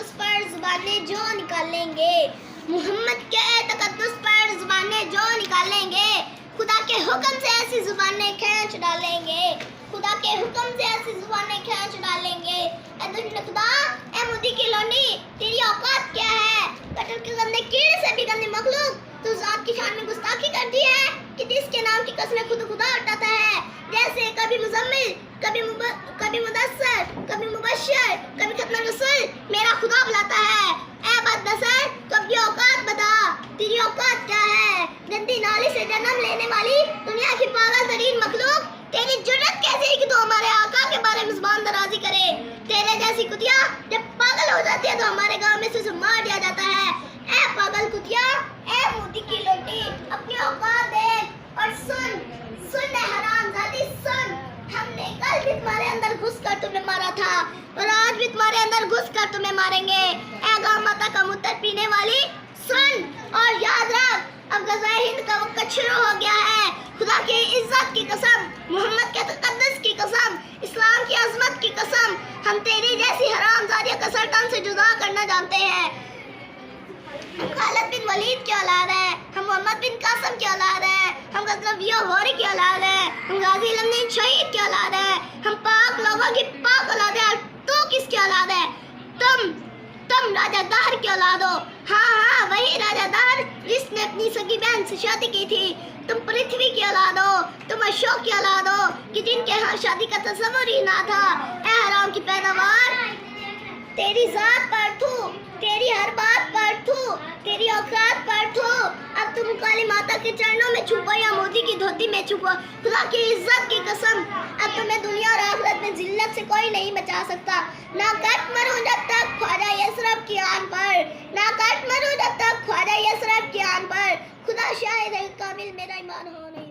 तकद्दुस पर जुबानें जो निकालेंगे, मोहम्मद के तकद्दुस पर जुबानें जो निकालेंगे, खुदा के हुक्म से ऐसी जुबानें खींच डालेंगे, खुदा के हुक्म से ऐसी जुबानें खींच डालेंगे। ऐ दुश्मन खुदा, ऐ मोदी की लोनी, तेरी औकात क्या है? कटल के गंदे कीड़े से भी गंदी मखलूक, तू ज़ात की शान में गुस्ताखी करती है कि जिसके नाम की कसमें खुद खुदा उठाता है। जैसे कभी मुज़म्मिल, कभी मुदस्सर, कभी मुबश्शिर, कभी खत्म रसूल मेरा खुदा बुलाता है। ऐ बदनज़र, तू अपनी औकात बता, तेरी औकात क्या है? गंदी नाली से जन्म लेने वाली दुनिया की पागल तरीन मखलूक, तेरी जुर्रत कैसे है कि तू हमारे आका के बारे में ज़ुबान दराज़ी करे? तेरे जैसी कुतिया जब पागल हो जाती है तो हमारे गांव में से उसे मार दिया जाता है। ऐ पागल कुतिया, ऐ मोदी की लोटी, अपनी औकात देख और सुन हरामजादी सुन। हमने कल भी तुम्हारे अंदर घुसकर तुम्हें मारा था और आज भी तुम्हारे अंदर घुसकर तुम्हें मारेंगे। ऐ गौ माता का मूत्र पीने वाली सुन और याद रख, अब गज़ाए हिंद का वक्त शुरू हो गया है। खुदा की इज्जत की कसम, मोहम्मद के तकद्दुस की कसम, इस्लाम की अजमत की कसम, हम तेरी जैसी हरामजादियों का सरतान से जुदा करना जानते हैं। हम खालिद बिन वलीद की औलाद है, हम मोहम्मद बिन कासिम की औलाद है, हम गजनवियों गौरी की औलाद है, हम गाजी लमदीन शहीद की औलाद है, हम पाक लोगों की पाक औलाद है। तो किसकी औलाद है? तुम राजा दाहर की औलाद हो। हाँ, वही राजा दाहर जिसने अपनी सगी बहन से शादी की थी। तुम पृथ्वी की औलाद हो, तुम अशोक की औलाद हो कि जिनके यहाँ शादी का तस्वुर ही ना था। ऐ हराम की पैदावार, तेरी जात पर थू, तेरी हर बात पर थू, तेरी औकात पर थू। अब तुम काली माता के चरणों में छुपो या मोदी की धोती में छुपो, खुदा की इज्जत की कसम, अब तुम्हें दुनिया और आखिरत में जिल्लत से कोई नहीं बचा सकता। ना कट मरूं जब तक ख्वाजा यसरब की आन पर, ना कट मरूं जब तक ख्वाजा यसरब की आन पर। खुदा शाहिद है, कामिल मेरा ईमान हो नहीं।